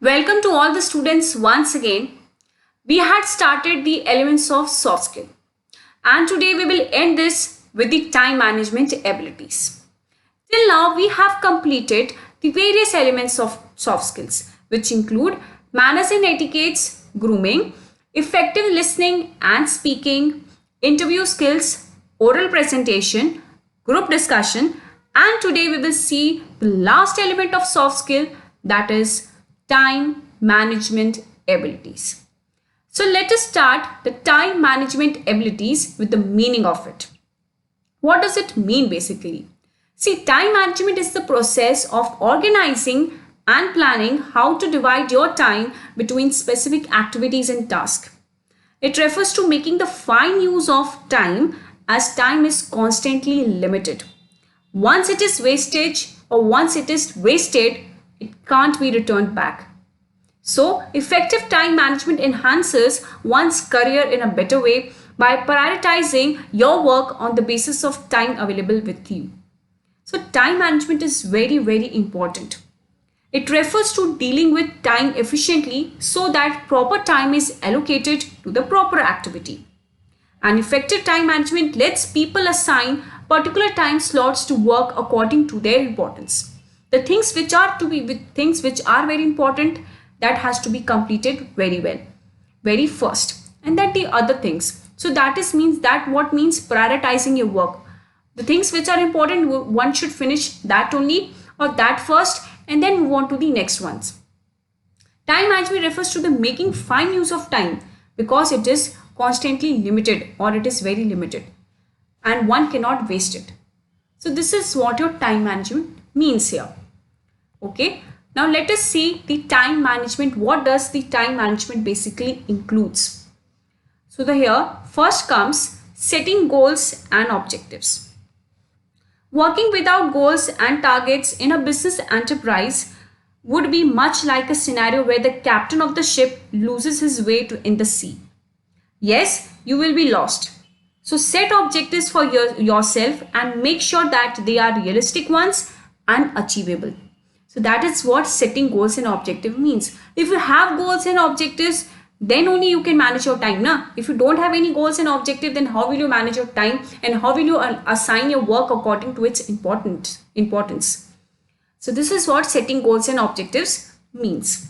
Welcome to all the students once again. We had started the elements of soft skill and today we will end this with the time management abilities. Till now we have completed the various elements of soft skills which include manners and etiquettes, grooming, effective listening and speaking, interview skills, oral presentation, group discussion, and today we will see the last element of soft skill, that is time management abilities. So let us start the time management abilities with the meaning of it. What does it mean basically? See, time management is the process of organizing and planning how to divide your time between specific activities and tasks. It refers to making the fine use of time as time is constantly limited. Once it is wasted, it can't be returned back. So, effective time management enhances one's career in a better way by prioritizing your work on the basis of time available with you. So, time management is very important. It refers to dealing with time efficiently so that proper time is allocated to the proper activity. And effective time management lets people assign particular time slots to work according to their importance. The things which are very important, that has to be completed very well, very first, and then the other things. So that is means that what means prioritizing your work. The things which are important, one should finish that only or that first and then move on to the next ones. Time management refers to the making fine use of time because it is constantly limited or it is very limited and one cannot waste it. So this is what your time management means here. Okay, now let us see the time management. What does the time management basically includes? So here first comes setting goals and objectives. Working without goals and targets in a business enterprise would be much like a scenario where the captain of the ship loses his way in the sea. Yes, you will be lost. So set objectives for yourself and make sure that they are realistic ones and achievable. So that is what setting goals and objective means. If you have goals and objectives, then only you can manage your time. Na? If you don't have any goals and objective, then how will you manage your time and how will you assign your work according to its importance? So this is what setting goals and objectives means.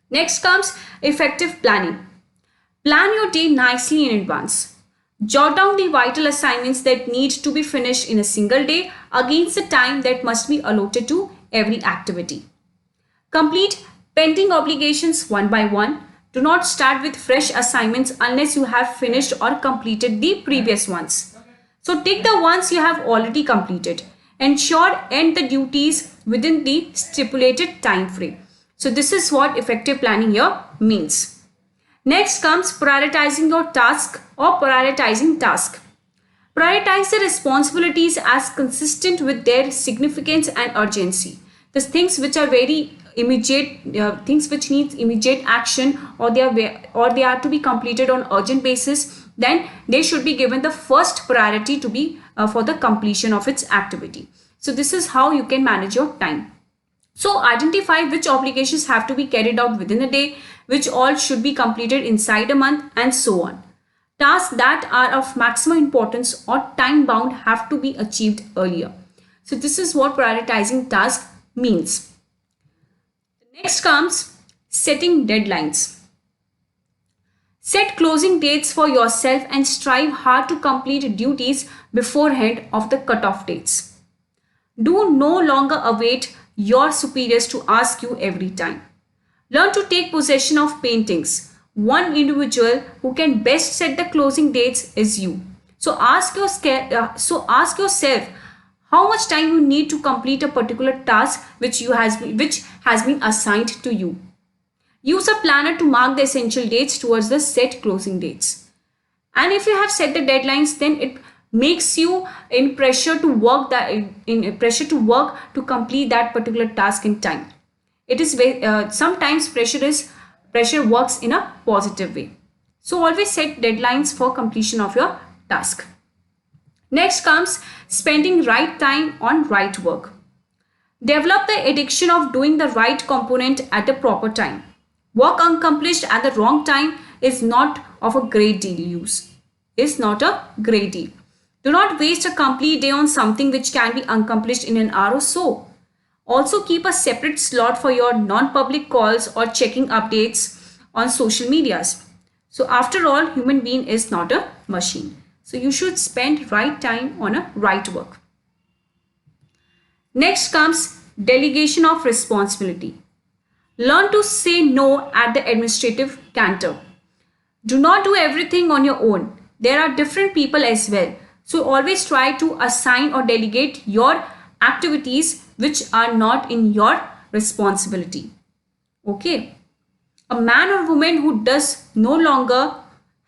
Next comes effective planning. Plan your day nicely in advance. Jot down the vital assignments that need to be finished in a single day against the time that must be allotted to every activity. Complete pending obligations one by one. Do not start with fresh assignments unless you have finished or completed the previous ones. So take the ones you have already completed. Ensure end the duties within the stipulated time frame. So this is what effective planning here means. Next comes prioritizing your task or prioritizing task. Prioritize the responsibilities as consistent with their significance and urgency. The things which are very immediate, things which need immediate action or they are to be completed on urgent basis, then they should be given the first priority to be for the completion of its activity. So this is how you can manage your time. So identify which obligations have to be carried out within a day, which all should be completed inside a month, and so on. Tasks that are of maximum importance or time bound have to be achieved earlier. So this is what prioritizing tasks means. Next comes setting deadlines. Set closing dates for yourself and strive hard to complete duties beforehand of the cutoff dates. Do no longer await your superiors to ask you every time. Learn to take possession of paintings. One individual who can best set the closing dates is you. So ask yourself how much time you need to complete a particular task which has been assigned to you. Use a planner to mark the essential dates towards the set closing dates. And if you have set the deadlines, then it makes you in pressure to work to complete that particular task in time. It is sometimes pressure works in a positive way. So always set deadlines for completion of your task. Next comes spending right time on right work. Develop the addiction of doing the right component at the proper time. Work accomplished at the wrong time is not of a great deal use. Is not a great deal. Do not waste a complete day on something which can be accomplished in an hour or so. Also keep a separate slot for your non-public calls or checking updates on social medias. So after all, human being is not a machine. So you should spend right time on a right work. Next comes delegation of responsibility. Learn to say no at the administrative canter. Do not do everything on your own. There are different people as well. So always try to assign or delegate your activities which are not in your responsibility. Okay. A man or woman who does no longer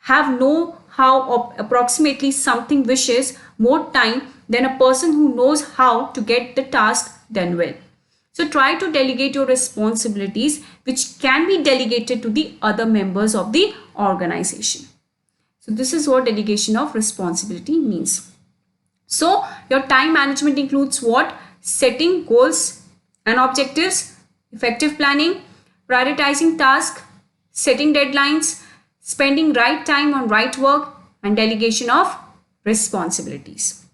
have know how or approximately something wishes more time than a person who knows how to get the task done well. So try to delegate your responsibilities which can be delegated to the other members of the organization. So this is what delegation of responsibility means. So your time management includes what? Setting goals and objectives, effective planning, prioritizing tasks, setting deadlines, spending right time on right work, and delegation of responsibilities.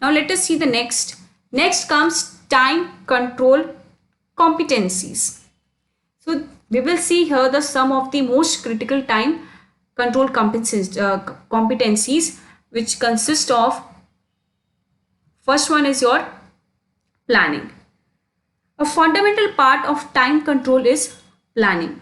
Now let us see the next. Next comes time control competencies. So we will see here the some of the most critical time control competencies which consist of, first one is your planning. A fundamental part of time control is planning.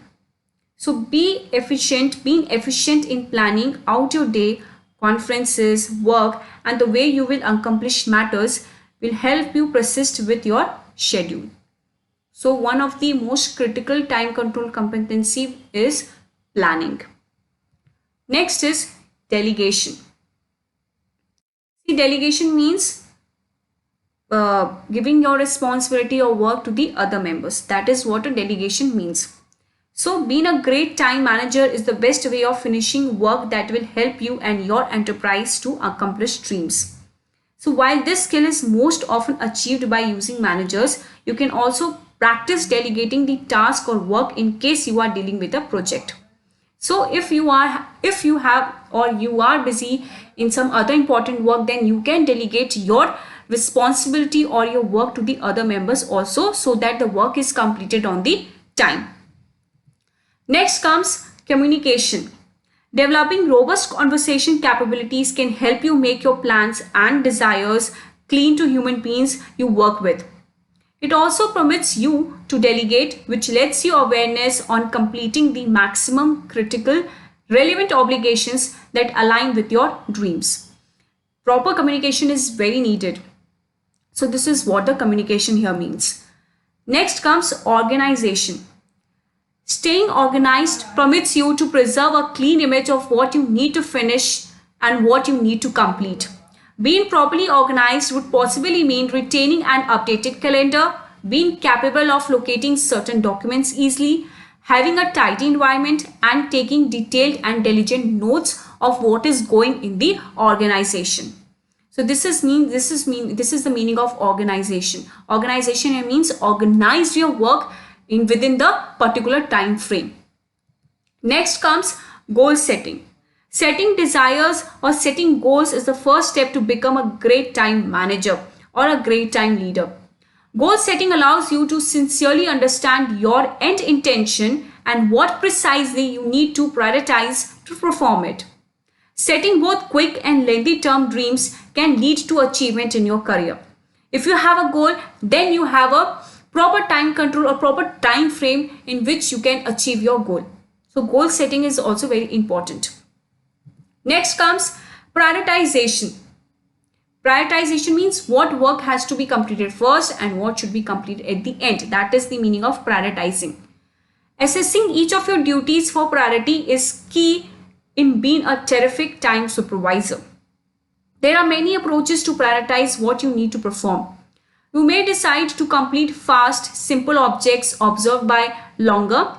So being efficient in planning out your day, conferences, work, and the way you will accomplish matters will help you persist with your schedule. So one of the most critical time control competency is planning. Next is delegation. See, delegation means giving your responsibility or work to the other members. That is what a delegation means. So being a great time manager is the best way of finishing work that will help you and your enterprise to accomplish dreams. So while this skill is most often achieved by using managers, you can also practice delegating the task or work in case you are dealing with a project. So if you are busy in some other important work, then you can delegate your responsibility or your work to the other members also, so that the work is completed on the time. Next comes communication. Developing robust conversation capabilities can help you make your plans and desires clear to human beings you work with. It also permits you to delegate, which lets you awareness on completing the maximum critical relevant obligations that align with your dreams. Proper communication is very needed. So this is what the communication here means. Next comes organization. Staying organized permits you to preserve a clean image of what you need to finish and what you need to complete. Being properly organized would possibly mean retaining an updated calendar, being capable of locating certain documents easily, having a tidy environment, and taking detailed and diligent notes of what is going in the organization. So this is the meaning of organization. Organization means organize your work within the particular time frame. Next comes goal setting. Setting desires or setting goals is the first step to become a great time manager or a great time leader. Goal setting allows you to sincerely understand your end intention and what precisely you need to prioritize to perform it. Setting both quick and lengthy term dreams can lead to achievement in your career. If you have a goal, then you have a proper time control or proper time frame in which you can achieve your goal. So goal setting is also very important. Next comes prioritization. Prioritization means what work has to be completed first and what should be completed at the end. That is the meaning of prioritizing. Assessing each of your duties for priority is key in being a terrific time supervisor. There are many approaches to prioritize what you need to perform. You may decide to complete fast, simple objects observed by longer,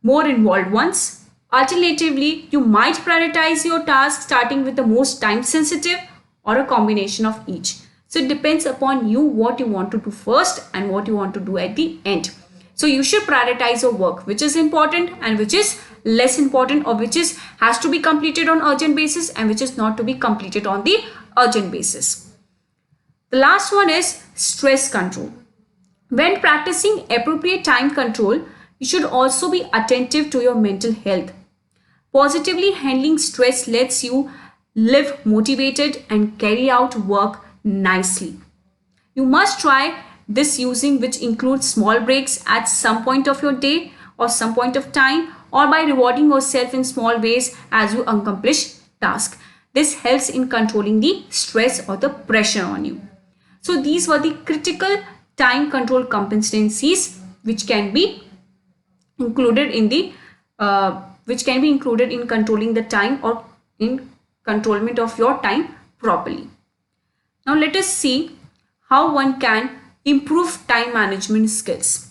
more involved ones. Alternatively, you might prioritize your tasks starting with the most time sensitive or a combination of each. So it depends upon you what you want to do first and what you want to do at the end. So you should prioritize your work, which is important and which is less important, or which is has to be completed on urgent basis and which is not to be completed on the urgent basis. The last one is stress control. When practicing appropriate time control, you should also be attentive to your mental health. Positively handling stress lets you live motivated and carry out work nicely. You must try this using which includes small breaks at some point of your day or some point of time, or by rewarding yourself in small ways as you accomplish tasks. This helps in controlling the stress or the pressure on you. So these were the critical time control competencies which can be included in the controlling the time or in controlment of your time properly. Now let us see how one can improve time management skills.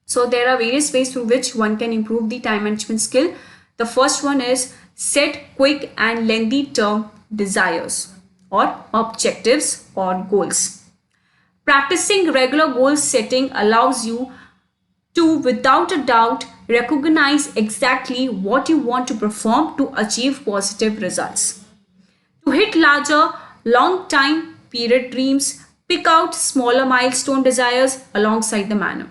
So there are various ways through which one can improve the time management skill. The first one is set quick and lengthy term desires or objectives or goals. Practicing regular goal setting allows you to, without a doubt, recognize exactly what you want to perform to achieve positive results. To hit larger, long time period dreams, pick out smaller milestone desires alongside the manner.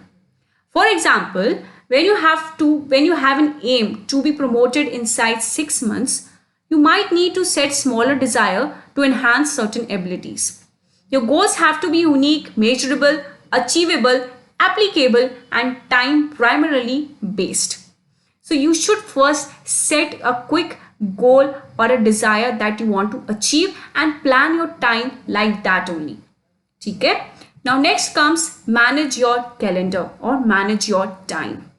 For example, when you have an aim to be promoted inside 6 months, you might need to set smaller desire to enhance certain abilities. Your goals have to be unique, measurable, achievable, applicable, and time primarily based. So you should first set a quick goal or a desire that you want to achieve and plan your time like that only. Okay? Now next comes manage your calendar or manage your time.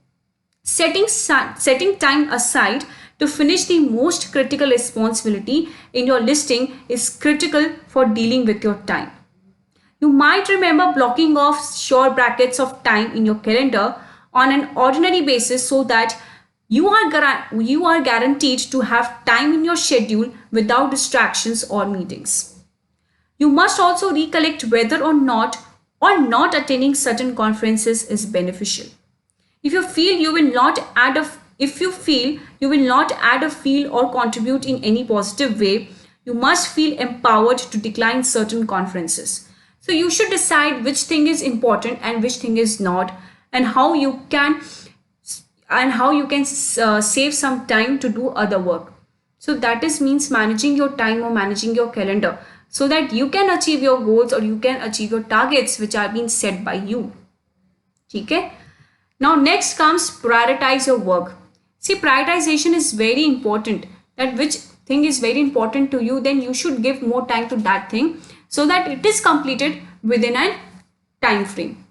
Setting time aside to finish the most critical responsibility in your listing is critical for dealing with your time. You might remember blocking off short brackets of time in your calendar on an ordinary basis so that you are guaranteed to have time in your schedule without distractions or meetings. You must also recollect whether or not attending certain conferences is beneficial. If you feel you will not add a feel or contribute in any positive way, you must feel empowered to decline certain conferences. So you should decide which thing is important and which thing is not, and how you can save some time to do other work. So that is means managing your time or managing your calendar so that you can achieve your goals or you can achieve your targets which are being set by you. Okay? Now next comes prioritize your work. See, prioritization is very important. That which thing is very important to you, then you should give more time to that thing so that it is completed within a time frame.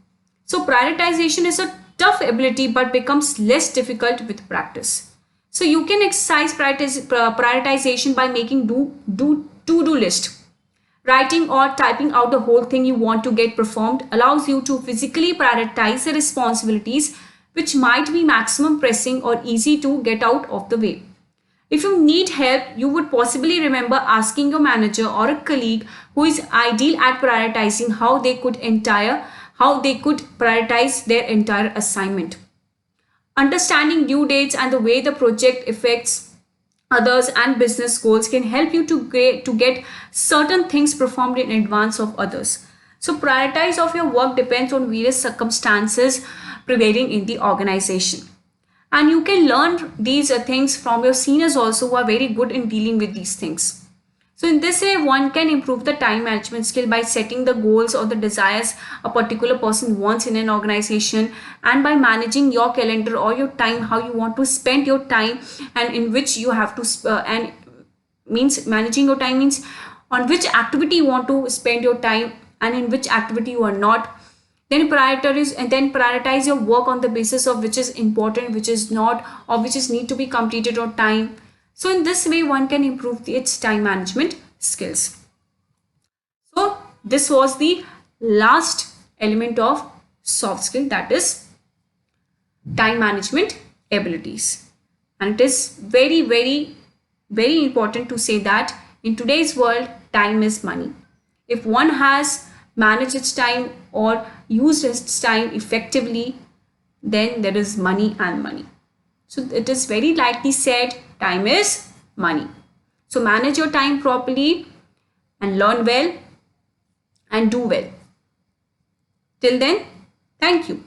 So prioritization is a tough ability but becomes less difficult with practice. So you can exercise prioritization by making to-do list. Writing or typing out the whole thing you want to get performed allows you to physically prioritize the responsibilities which might be maximum pressing or easy to get out of the way. If you need help, you would possibly remember asking your manager or a colleague who is ideal at prioritizing how they could prioritize their entire assignment. Understanding due dates and the way the project affects others and business goals can help you to get certain things performed in advance of others. So prioritize of your work depends on various circumstances prevailing in the organization. And you can learn these things from your seniors also who are very good in dealing with these things. So in this way, one can improve the time management skill by setting the goals or the desires a particular person wants in an organization, and by managing your calendar or your time, how you want to spend your time, and in which you have to managing your time means on which activity you want to spend your time and in which activity you are not. Then prioritize your work on the basis of which is important, which is not, or which is need to be completed on time. So in this way, one can improve its time management skills. So this was the last element of soft skill, that is time management abilities. And it is very, very, very important to say that in today's world, time is money. If one has managed its time or used its time effectively, then there is money and money. So it is very likely said, time is money. So manage your time properly and learn well and do well. Till then, thank you.